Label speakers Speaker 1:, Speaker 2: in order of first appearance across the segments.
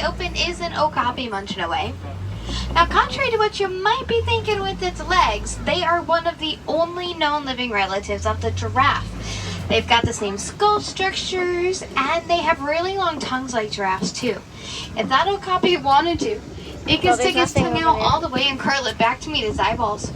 Speaker 1: the open is an okapi munching away. Now, contrary to what you might be thinking with its legs, they are one of the only known living relatives of the giraffe. They've got the same skull structures, and they have really long tongues like giraffes too. If that okapi wanted to, it could stick its tongue out all the way and curl it back to meet its eyeballs.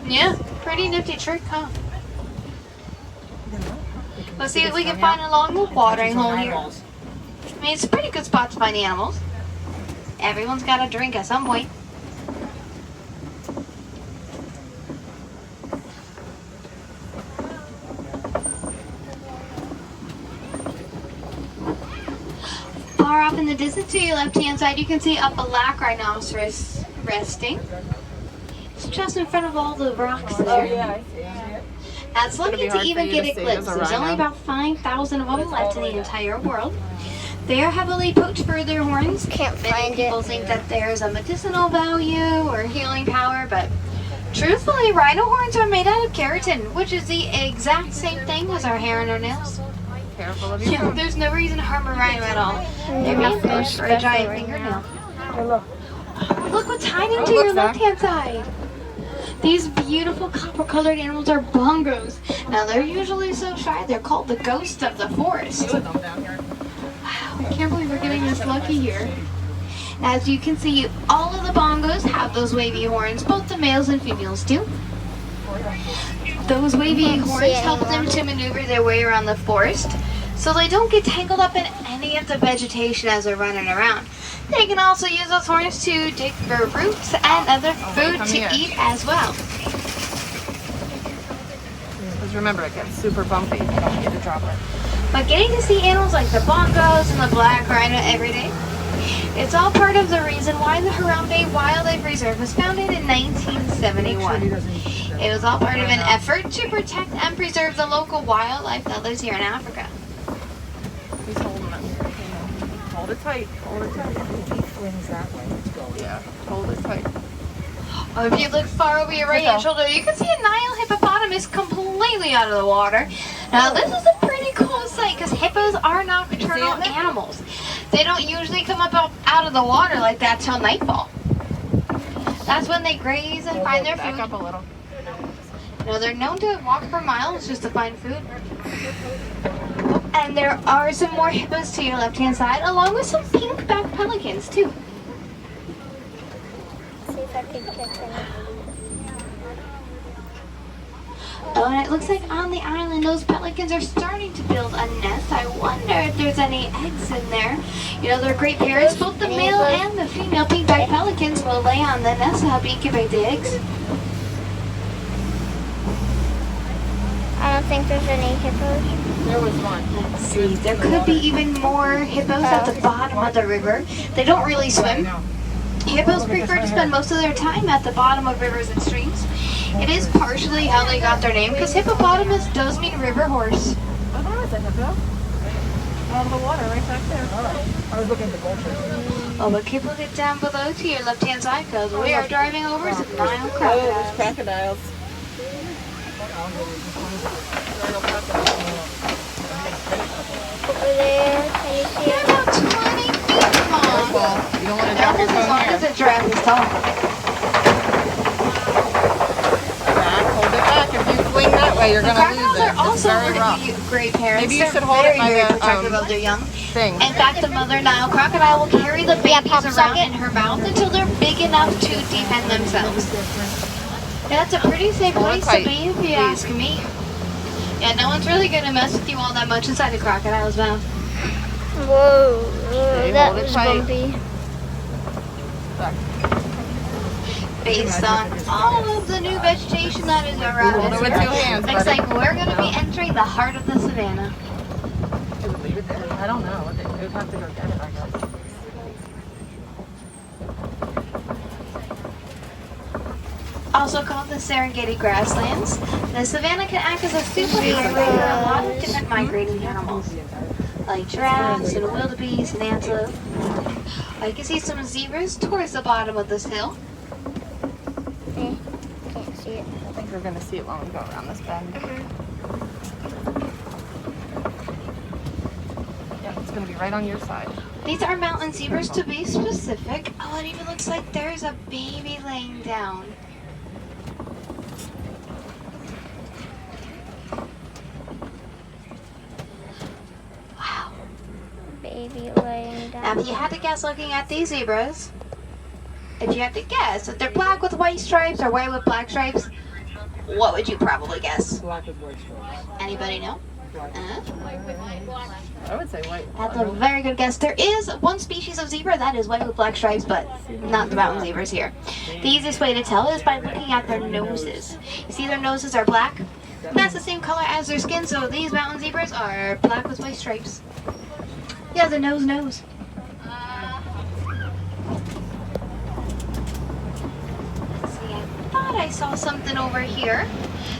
Speaker 1: Yeah, pretty nifty trick, huh? Let's see what we can find along the watering hole here. I mean, it's a pretty good spot to find animals. Everyone's got a drink at some point. Far off in the distance to your left-hand side, you can see a black rhinoceros resting. It's just in front of all the rocks there.
Speaker 2: Oh, yeah, I see.
Speaker 1: That's lucky to even get a glimpse. There's only about 5,000 of them left in the entire world. They are heavily poached for their horns. Many people think that there's a medicinal value or healing power, but truthfully, rhino horns are made out of keratin, which is the exact same thing as our hair and our nails.
Speaker 2: Careful of your
Speaker 1: Yeah, there's no reason to harm a rhino at all. They're made for a giant fingernail. Look what's hiding to your left-hand side. These beautiful copper-colored animals are bongos. Now, they're usually so shy, they're called the ghosts of the forest. Wow, I can't believe we're getting this lucky here. As you can see, all of the bongos have those wavy horns, both the males and females do. Those wavy horns help them to maneuver their way around the forest, so they don't get tangled up in any of the vegetation as they're running around. They can also use those horns to dig for roots and other food to eat as well.
Speaker 2: Because remember, it gets super bumpy. You don't get to drop it.
Speaker 1: But getting to see animals like the bongos and the black rhino every day, it's all part of the reason why the Harambe Wildlife Reserve was founded in 1971. It was all part of an effort to protect and preserve the local wildlife that lives here in Africa.
Speaker 2: He's holding it. Hold it tight. Hold it tight. Yeah, hold it tight.
Speaker 1: Oh, if you look far over your right-hand shoulder, you can see a Nile hippopotamus completely out of the water. Now, this is a pretty cool sight because hippos are nocturnal animals. They don't usually come up out of the water like that till nightfall. That's when they graze and find their food.
Speaker 2: Back up a little.
Speaker 1: Now, they're known to walk for miles just to find food. And there are some more hippos to your left-hand side, along with some pink-backed pelicans, too.
Speaker 3: See if I can catch any.
Speaker 1: Oh, and it looks like on the island, those pelicans are starting to build a nest. I wonder if there's any eggs in there. You know, they're great parents. Both the male and the female pink-backed pelicans will lay on the nest to help incubate the eggs.
Speaker 3: I don't think there's any hippos.
Speaker 2: There was one.
Speaker 1: Let's see. There could be even more hippos at the bottom of the river. They don't really swim. Hippos prefer to spend most of their time at the bottom of rivers and streams. It is partially how they got their name, because hippopotamus does mean river horse.
Speaker 2: Oh, there is a hippo. Out of the water, right back there. I was looking at the goldfish.
Speaker 1: Oh, but keep looking down below to your left-hand side, because we are driving over some Nile
Speaker 2: Oh,
Speaker 1: crocodiles.
Speaker 2: there's crocodiles.
Speaker 3: Over there, can you see
Speaker 1: They're
Speaker 3: it?
Speaker 1: about 20 feet long.
Speaker 2: You don't want to drop your
Speaker 1: Almost as
Speaker 2: phone
Speaker 1: long
Speaker 2: here.
Speaker 1: as a giraffe is tall.
Speaker 2: Back, hold it back. If you swing that way, you're
Speaker 1: The
Speaker 2: going to lose
Speaker 1: crocodiles
Speaker 2: it.
Speaker 1: are
Speaker 2: It's
Speaker 1: also
Speaker 2: very rough.
Speaker 1: really great parents.
Speaker 2: Maybe you
Speaker 1: They're
Speaker 2: should hold it by
Speaker 1: very
Speaker 2: the,
Speaker 1: protective of their young.
Speaker 2: Thing.
Speaker 1: In fact, the mother Nile crocodile will carry the babies
Speaker 3: pop
Speaker 1: around
Speaker 3: socket.
Speaker 1: in her mouth until they're big enough to defend themselves. Yeah, that's a pretty safe
Speaker 2: Hold it
Speaker 1: place to
Speaker 2: tight,
Speaker 1: be, if you ask me. Yeah, no one's really going to mess with you all that much inside a crocodile's mouth.
Speaker 3: Whoa,
Speaker 2: Okay,
Speaker 3: that
Speaker 2: hold it
Speaker 3: was
Speaker 2: tight.
Speaker 3: bumpy.
Speaker 2: Back.
Speaker 1: Based on all of the new vegetation that is around
Speaker 2: Hold it
Speaker 1: us
Speaker 2: with
Speaker 1: here,
Speaker 2: two hands,
Speaker 1: looks
Speaker 2: buddy.
Speaker 1: like we're going to be entering the heart of the savannah.
Speaker 2: I don't know. They would have to go get it, I guess.
Speaker 1: Also called the Serengeti grasslands, the savanna can act as a super highway for a lot of different migrating animals, like giraffes and wildebeest and antelope. You can see some zebras towards the bottom of this hill.
Speaker 3: Can't see it.
Speaker 2: I think we're going to see it when we go around this bend. Yeah, It's gonna be right on your side.
Speaker 1: These are mountain zebras to be specific. Oh, it even looks like there's a baby laying down. Wow.
Speaker 3: Baby laying down.
Speaker 1: Now, if you had to guess looking at these zebras, if you had to guess if they're black with white stripes or white with black stripes, what would you probably guess?
Speaker 4: Black with white stripes.
Speaker 1: Anybody know?
Speaker 2: I would say white.
Speaker 1: That's a very good guess. There is one species of zebra that is white with black stripes, but not the mountain zebras here. The easiest way to tell is by looking at their noses. You see their noses are black? That's the same color as their skin, so these mountain zebras are black with white stripes. Yeah, the nose. Let's see, I thought I saw something over here.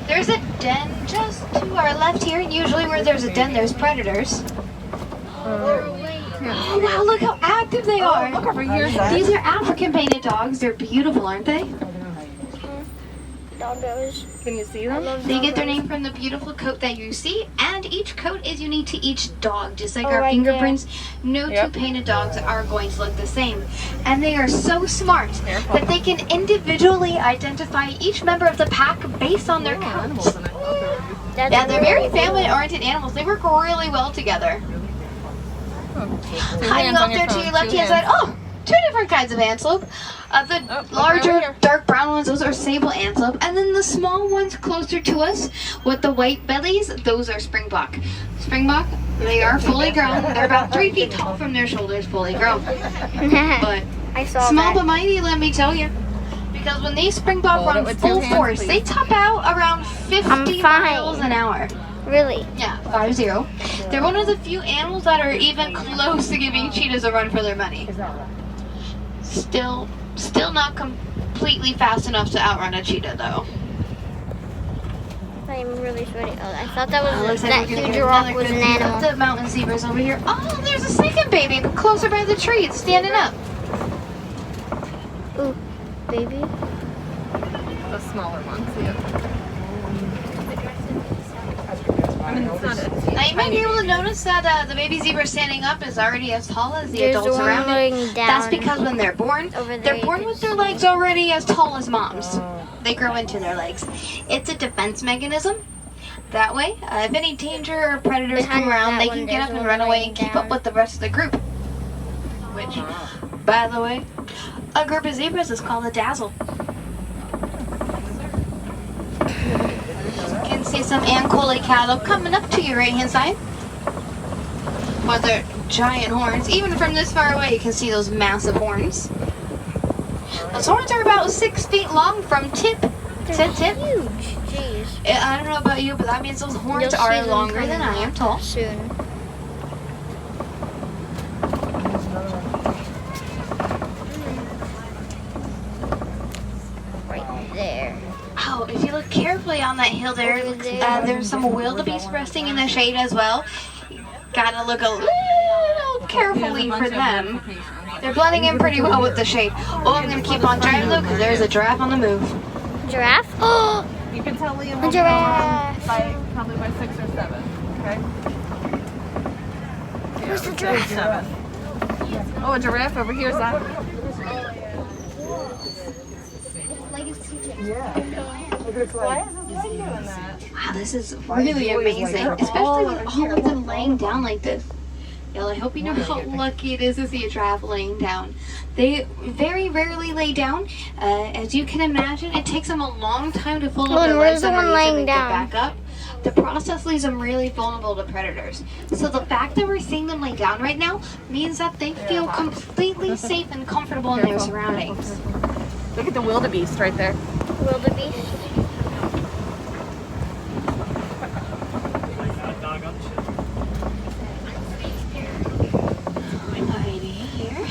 Speaker 1: There's a den just to our left here, and usually where there's a den, there's predators. Oh wow, look how active they are.
Speaker 2: Look over here.
Speaker 1: These are African painted dogs. They're beautiful, aren't they?
Speaker 3: Doggos.
Speaker 2: Can you see them?
Speaker 1: They get their name from the beautiful coat that you see, and each coat is unique to each dog. Just like our
Speaker 3: right
Speaker 1: fingerprints, no
Speaker 2: Yep.
Speaker 1: two painted dogs are going to look the same. And they are so smart
Speaker 2: Careful.
Speaker 1: that they can individually identify each member of the pack based on their
Speaker 2: Animals
Speaker 1: coats.
Speaker 2: in it. Okay.
Speaker 3: That's
Speaker 1: Yeah, they're very
Speaker 3: really cool.
Speaker 1: family-oriented animals. They work really well together. Hiding off there to your left-hand side. Oh, two different kinds of antelope. The
Speaker 2: Oh, look
Speaker 1: larger,
Speaker 2: right here.
Speaker 1: dark brown ones, those are sable antelope. And then the small ones closer to us with the white bellies, those are springbok. Springbok, they are fully grown. They're about 3 feet tall from their shoulders, fully grown. But
Speaker 3: I saw
Speaker 1: small
Speaker 3: that.
Speaker 1: but mighty, let me tell you. Because when these springbok
Speaker 2: Hold it
Speaker 1: run
Speaker 2: with two
Speaker 1: full
Speaker 2: hands,
Speaker 1: force,
Speaker 2: please.
Speaker 1: they top out around 50 miles an hour.
Speaker 3: Really?
Speaker 1: Yeah, 50. They're one of the few animals that are even close to giving cheetahs a run for their money. Still not completely fast enough to outrun a cheetah, though.
Speaker 3: I'm really sweaty. Oh, I thought that was
Speaker 1: Looks like
Speaker 3: that
Speaker 1: we're gonna
Speaker 3: huge
Speaker 1: get
Speaker 3: rock
Speaker 1: another
Speaker 3: was
Speaker 1: good
Speaker 3: an
Speaker 1: view of
Speaker 3: animal.
Speaker 1: the mountain zebras over here. Oh, there's a second baby closer by the tree. It's standing up.
Speaker 3: Ooh, baby.
Speaker 2: The smaller ones. Yeah. I mean, it's not a
Speaker 1: Now you might be able to notice that the baby zebra standing up is already as tall as the
Speaker 3: There's
Speaker 1: adults
Speaker 3: one
Speaker 1: around it.
Speaker 3: laying down.
Speaker 1: That's because when they're born,
Speaker 3: Over there
Speaker 1: they're
Speaker 3: you
Speaker 1: born
Speaker 3: can
Speaker 1: with their
Speaker 3: see.
Speaker 1: legs already as tall as mom's. They grow into their legs. It's a defense mechanism. That way, if any danger or predators
Speaker 3: Behind
Speaker 1: come around,
Speaker 3: that
Speaker 1: they
Speaker 3: one,
Speaker 1: can get
Speaker 3: there's
Speaker 1: up and
Speaker 3: one
Speaker 1: run away
Speaker 3: laying
Speaker 1: and keep
Speaker 3: down.
Speaker 1: up with the rest of the group. Which, by the way, a group of zebras is called a dazzle. You can see some Ankole cattle coming up to your right-hand side. With their giant horns. Even from this far away, you can see those massive horns. Those horns are about 6 feet long from tip to
Speaker 3: They're
Speaker 1: tip.
Speaker 3: huge. Jeez.
Speaker 1: I don't know about you, but that means those horns
Speaker 3: You'll see
Speaker 1: are
Speaker 3: them
Speaker 1: longer than I
Speaker 3: coming
Speaker 1: am tall.
Speaker 3: Soon. Right there.
Speaker 1: Oh, if you look carefully on that hill there,
Speaker 3: Over there.
Speaker 1: there's some wildebeest resting in the shade as well. Gotta look a little carefully for them. They're blending in pretty well with the shade. Oh, I'm gonna keep on driving though, because there's a giraffe on the move.
Speaker 3: Giraffe? Oh,
Speaker 2: You can tell Liam
Speaker 3: a
Speaker 2: will be
Speaker 3: giraffe.
Speaker 2: by probably by 6 or 7. Okay.
Speaker 3: Where's the giraffe?
Speaker 2: 7. Oh, a giraffe over here. Is that?
Speaker 1: Wow, this is really amazing. Especially with all of them laying down like this. Y'all, I hope you know how lucky it is to see a giraffe laying down. They very rarely lay down. As you can imagine, it takes them a long time to fold up their
Speaker 3: Where's
Speaker 1: legs
Speaker 3: the one
Speaker 1: underneath
Speaker 3: laying
Speaker 1: and get
Speaker 3: down?
Speaker 1: back up. The process leaves them really vulnerable to predators. So the fact that we're seeing them lay down right now means that they feel completely safe and comfortable in their surroundings.
Speaker 2: Look at the wildebeest right there.
Speaker 3: Wildebeest.
Speaker 1: Alrighty, here.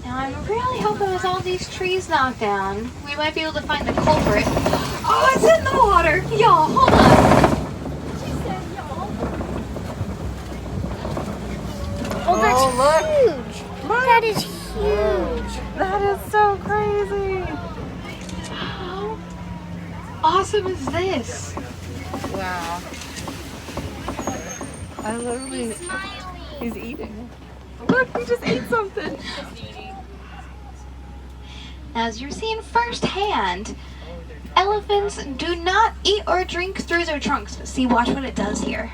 Speaker 1: Now I'm really hoping with all these trees knocked down, we might be able to find the culprit. Oh, it's in the water! Y'all, hold on!
Speaker 3: Oh, that's
Speaker 2: Oh, look.
Speaker 3: huge. That is huge.
Speaker 2: That is so crazy.
Speaker 1: How awesome is this?
Speaker 2: Wow. I literally.
Speaker 3: Smile.
Speaker 2: He's eating. Look, he just ate something.
Speaker 1: As you're seeing firsthand, elephants do not eat or drink through their trunks. But see, watch what it does here.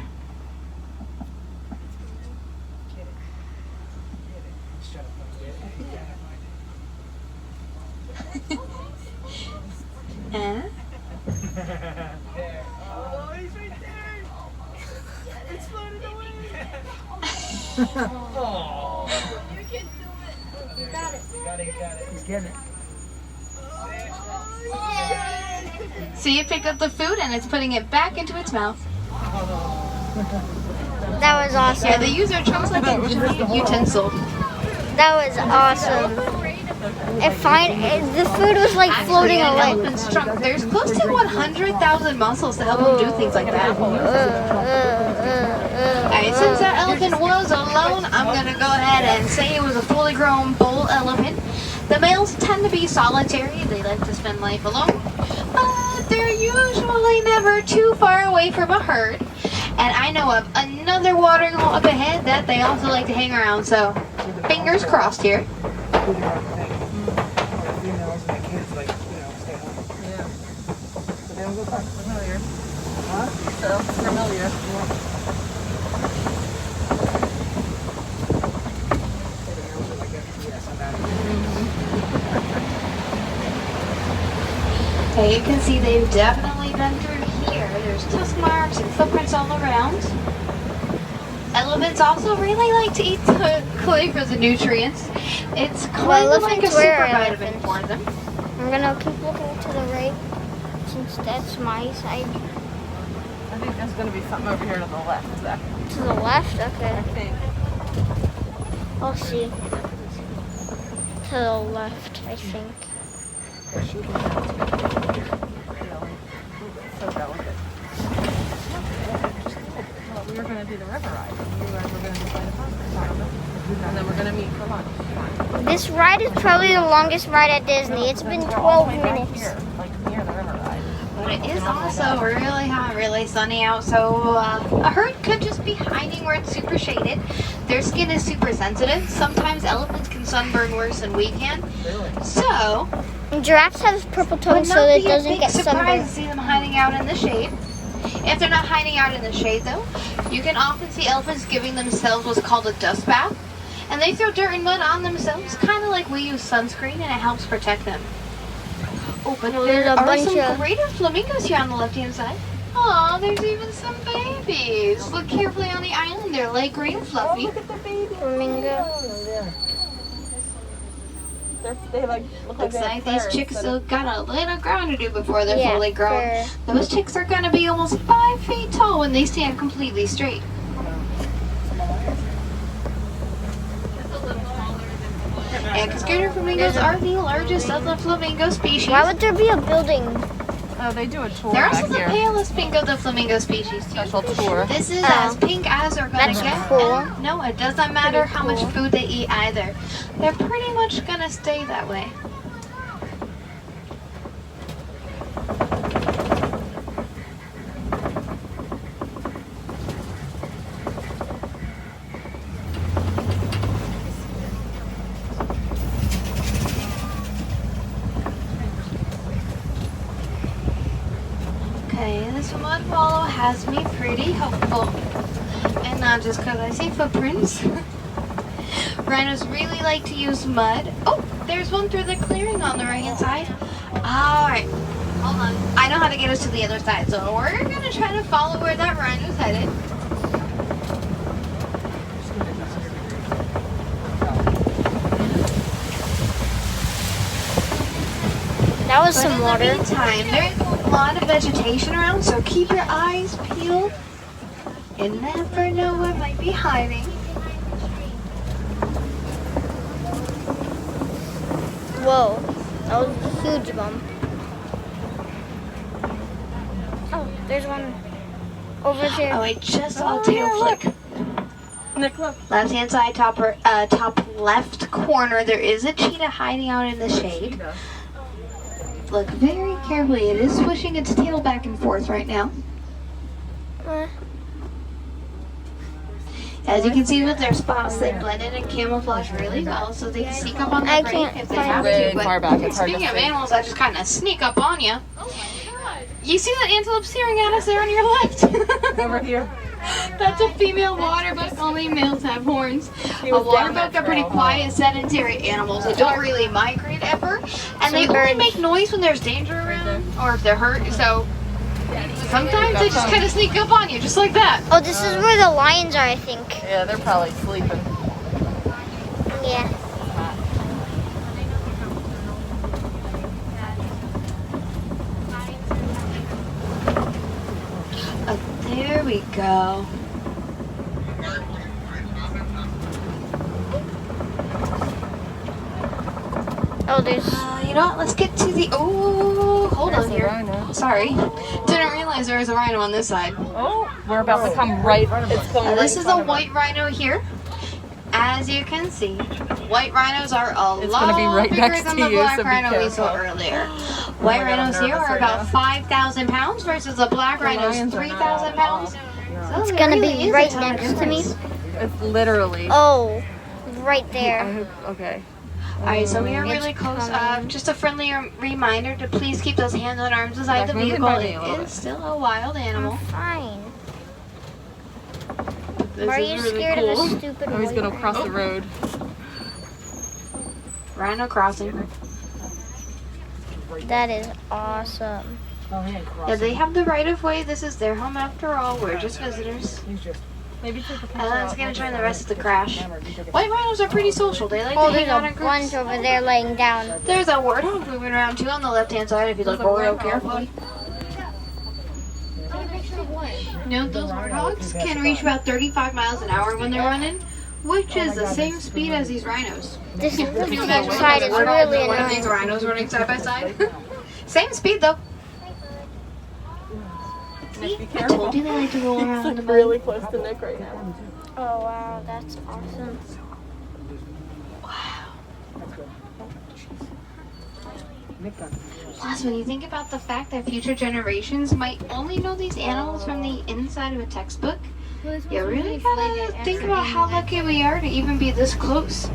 Speaker 1: Eh?
Speaker 2: Oh, he's right there. It's floating away. Oh. You can do it. You got it. You got it. He's getting it.
Speaker 1: See, it picked up the food and it's putting it back into its mouth.
Speaker 3: That was awesome.
Speaker 1: Yeah, they use their trunks like a giant utensil.
Speaker 3: That was awesome. The food was like floating
Speaker 1: Actually, an
Speaker 3: away.
Speaker 1: elephant's trunk, there's close to 100,000 muscles to help them do things like that. Alright, since that elephant was alone, I'm gonna go ahead and say it was a fully grown bull elephant. The males tend to be solitary, they like to spend life alone, but they're usually never too far away from a herd. And I know of another watering hole up ahead that they also like to hang around, so fingers crossed here.
Speaker 2: Familiar. Huh? So familiar.
Speaker 1: Okay, you can see they've definitely been through here. There's tusk marks and footprints all around. Elephants also really like to eat the clay for the nutrients. It's kind of like a
Speaker 3: elephants were
Speaker 1: super vitamin
Speaker 3: elephants.
Speaker 1: for them.
Speaker 3: I'm gonna keep looking to the right since that's my side.
Speaker 2: I think there's going to be something over here to the left, Zach.
Speaker 3: To the left?
Speaker 2: I
Speaker 3: Okay.
Speaker 2: think.
Speaker 3: I'll see. To the left, I think.
Speaker 2: So delicate. Well, we were going to do the river ride. We were going to decide upon it. And then we're going to meet for lunch.
Speaker 3: This ride is probably the longest ride at Disney. It's been 12 minutes.
Speaker 2: Here, like near the river ride.
Speaker 1: But it is also really hot, really sunny out, so a herd could just be hiding where it's super shaded. Their skin is super sensitive. Sometimes elephants can sunburn worse than we can. So,
Speaker 3: And giraffes have purple
Speaker 1: would
Speaker 3: toes so
Speaker 1: not
Speaker 3: that
Speaker 1: be
Speaker 3: it
Speaker 1: a
Speaker 3: doesn't
Speaker 1: big
Speaker 3: get
Speaker 1: surprise
Speaker 3: sunburned.
Speaker 1: to see them hiding out in the shade. If they're not hiding out in the shade, though, you can often see elephants giving themselves what's called a dust bath. And they throw dirt and mud on themselves, kind of like we use sunscreen, and it helps protect them. Oh, but
Speaker 3: Well,
Speaker 1: there
Speaker 3: there's a
Speaker 1: are
Speaker 3: bunch
Speaker 1: some
Speaker 3: of-
Speaker 1: greater flamingos here on the left-hand side. Aw, there's even some babies. Look carefully on the island. They're light green and fluffy.
Speaker 3: Flamingo.
Speaker 2: They like look
Speaker 1: Looks like these chicks still got a little ground to do before they're
Speaker 3: Yeah,
Speaker 1: fully grown. Those chicks are going to be almost 5 feet tall when they stand completely straight. Yeah, because greater flamingos are the largest of the flamingo species.
Speaker 3: Why would there be a building?
Speaker 2: Oh, they do a tour
Speaker 1: They're
Speaker 2: back
Speaker 1: also the
Speaker 2: here.
Speaker 1: palest pink of the flamingo species.
Speaker 2: Special tour.
Speaker 1: This is
Speaker 3: Oh.
Speaker 1: as pink as they're gonna
Speaker 3: That's
Speaker 1: get.
Speaker 3: cool.
Speaker 1: And no, it doesn't matter how much
Speaker 3: cool.
Speaker 1: food they eat either. They're pretty much gonna stay that way. Okay, this mud wallow has me pretty hopeful. And not just because I see footprints. Rhinos really like to use mud. Oh, there's one through the clearing on the right hand side. Alright, hold on. I know how to get us to the other side, so we're going to try to follow where that rhino's headed.
Speaker 3: That was
Speaker 1: But
Speaker 3: some
Speaker 1: in
Speaker 3: water.
Speaker 1: the meantime, there's a lot of vegetation around, so keep your eyes peeled. You never know what might be hiding.
Speaker 3: Whoa, that was a huge bump. Oh, there's one over there.
Speaker 1: Oh, I just saw a tail flick.
Speaker 2: Nick, look.
Speaker 1: Left hand side, top left corner, there is a cheetah hiding out in the shade. Look very carefully. It is swishing its tail back and forth right now. As you can see with their spots, they blend in and camouflage really well, so they can sneak up on
Speaker 3: I
Speaker 1: the prey
Speaker 3: can't
Speaker 1: if they
Speaker 3: find
Speaker 1: have
Speaker 2: Way
Speaker 1: to. But
Speaker 2: far back, it's hard to
Speaker 1: speaking of
Speaker 2: see.
Speaker 1: animals that just kind of sneak up on you, you see that antelope staring at us there on your left?
Speaker 2: Over here.
Speaker 1: That's a female waterbuck. Only males have horns. A
Speaker 2: was down
Speaker 1: waterbuck
Speaker 2: that
Speaker 1: are pretty
Speaker 2: trail,
Speaker 1: quiet, sedentary animals. They don't really migrate ever, and they only make noise when there's danger around or if they're hurt. So sometimes they just kind of sneak up on you, just like that.
Speaker 3: Oh, this is where the lions are, I think.
Speaker 2: Yeah, they're probably sleeping.
Speaker 3: Yeah.
Speaker 1: There we go.
Speaker 3: Oh, there's.
Speaker 1: You know what? Let's get to the. Oh, hold
Speaker 2: There's
Speaker 1: on
Speaker 2: the
Speaker 1: here.
Speaker 2: rhino.
Speaker 1: Sorry, didn't realize there was a rhino on this side.
Speaker 2: Oh, we're about to come right. It's going right
Speaker 1: This
Speaker 2: in
Speaker 1: is
Speaker 2: front
Speaker 1: a
Speaker 2: of us.
Speaker 1: white rhino here. As you can see, white rhinos are a
Speaker 2: It's
Speaker 1: lot
Speaker 2: gonna be right
Speaker 1: bigger
Speaker 2: next
Speaker 1: than
Speaker 2: to
Speaker 1: the
Speaker 2: you,
Speaker 1: black
Speaker 2: so be
Speaker 1: rhino we saw
Speaker 2: careful.
Speaker 1: earlier. White
Speaker 2: God, I'm
Speaker 1: rhinos here
Speaker 2: nervous
Speaker 1: are
Speaker 2: right
Speaker 1: about
Speaker 2: now.
Speaker 1: 5,000 pounds versus the black rhinos
Speaker 2: lions are
Speaker 1: 3,000
Speaker 2: not
Speaker 1: pounds. So
Speaker 3: It's
Speaker 1: there
Speaker 3: gonna
Speaker 1: really
Speaker 3: be
Speaker 1: is a
Speaker 3: right
Speaker 1: ton of
Speaker 3: next to me.
Speaker 1: difference.
Speaker 2: It's literally.
Speaker 3: Oh, right
Speaker 2: I
Speaker 3: there.
Speaker 2: hope, okay.
Speaker 1: Alright, so we are
Speaker 3: It's
Speaker 1: really close.
Speaker 3: coming.
Speaker 1: Just a friendly reminder to please keep those hands and arms inside the
Speaker 2: Back, moving
Speaker 1: vehicle.
Speaker 2: by me a little
Speaker 1: It
Speaker 2: bit.
Speaker 1: is still a wild animal.
Speaker 3: Fine.
Speaker 1: This
Speaker 3: Why are
Speaker 1: is
Speaker 3: you
Speaker 1: really
Speaker 3: scared
Speaker 1: cool.
Speaker 3: of a stupid
Speaker 2: Oh, he's
Speaker 3: white
Speaker 2: gonna
Speaker 3: rhino?
Speaker 2: cross the road.
Speaker 1: Rhino crossing.
Speaker 3: That is awesome.
Speaker 1: Yeah, they have the right of way. This is their home after all. We're just visitors.
Speaker 2: Maybe take a picture.
Speaker 1: And let's gonna join the rest of the crash. White rhinos are pretty social. They like
Speaker 3: Oh,
Speaker 1: to hang
Speaker 3: there's
Speaker 1: out in
Speaker 3: a
Speaker 1: groups.
Speaker 3: bunch over there laying down.
Speaker 1: There's a warthog moving around too on the left-hand side if you look real carefully. You know, those warthogs can reach about 35 miles an hour when they're running, which is the same speed as these rhinos.
Speaker 3: This
Speaker 1: Can you imagine
Speaker 3: left-hand side is
Speaker 1: warthog
Speaker 3: really
Speaker 1: and one of these
Speaker 3: annoying.
Speaker 1: rhinos running side by side? Same speed though. See?
Speaker 2: Be
Speaker 1: I
Speaker 2: careful.
Speaker 1: told you they like to roll around in the mud.
Speaker 2: Really close to Nick right now.
Speaker 3: Oh wow, that's awesome.
Speaker 1: Plus, when you think about the fact that future generations might only know these animals from the inside of a textbook, you really gotta think about how lucky we are to even be this close.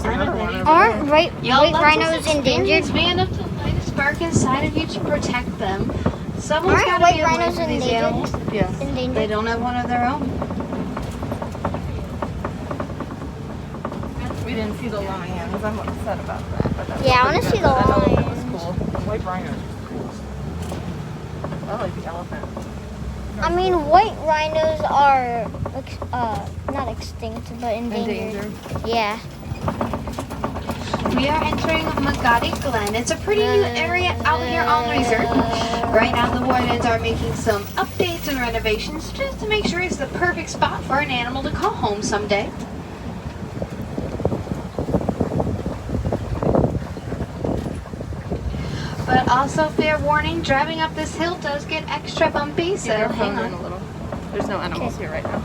Speaker 3: Aren't white rhinos endangered?
Speaker 1: Man up to light a spark inside of you to protect them. Someone's
Speaker 3: Aren't
Speaker 1: gotta
Speaker 3: white
Speaker 1: be away
Speaker 3: rhinos
Speaker 1: from these
Speaker 3: endangered?
Speaker 1: animals.
Speaker 2: Yes.
Speaker 1: They
Speaker 3: Endangered?
Speaker 1: don't have one of their own.
Speaker 2: We didn't see the lions. I'm upset about that. But that's
Speaker 3: Yeah, I
Speaker 2: pretty
Speaker 3: wanna
Speaker 2: good.
Speaker 3: see the
Speaker 2: That elephant
Speaker 3: lions.
Speaker 2: was cool. White rhinos are cool. I like the elephant.
Speaker 3: I mean, white rhinos are not extinct, but endangered. Yeah.
Speaker 1: We are entering Magadi Glen. It's a pretty new area out here on the reserve. Right now the wardens are making some updates and renovations just to make sure it's the perfect spot for an animal to call home someday. But also fair warning, driving up this hill does get extra bumpy, so
Speaker 2: Get your
Speaker 1: hang
Speaker 2: phone in
Speaker 1: on.
Speaker 2: a little. There's no animals here right now.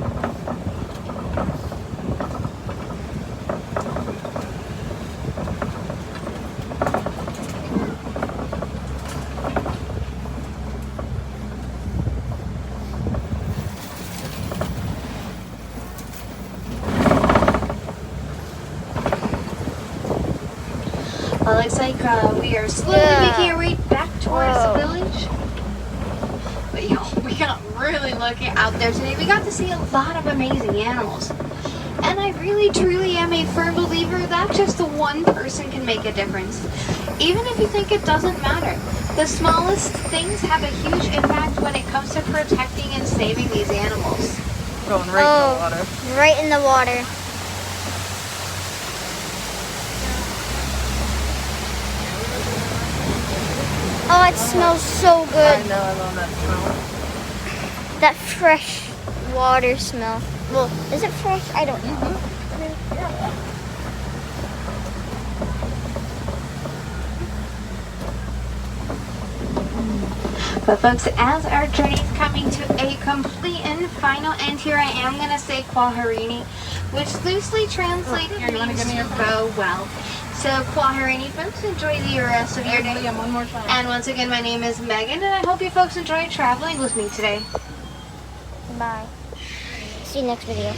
Speaker 1: Well, looks like we are slowly making our way back towards the village. But we got really lucky out there today. We got to see a lot of amazing animals. And I really truly am a firm believer that just the one person can make a difference. Even if you think it doesn't matter. The smallest things have a huge impact when it comes to protecting and saving these animals.
Speaker 2: Going right in the water.
Speaker 3: Right in the water. Oh, it smells so
Speaker 2: I
Speaker 3: good.
Speaker 2: know, I love that smell.
Speaker 3: That fresh water smell. Well, is it fresh? I don't know.
Speaker 1: But folks, as our journey is coming to a complete and final end here, I am going to say Kwaharini, which loosely translates means to go well. So Kwaharini folks, enjoy the rest of your day.
Speaker 2: Liam, one more time.
Speaker 1: And once again, my name is Megan, and I hope you folks enjoyed traveling with me today.
Speaker 3: Bye. See you next video.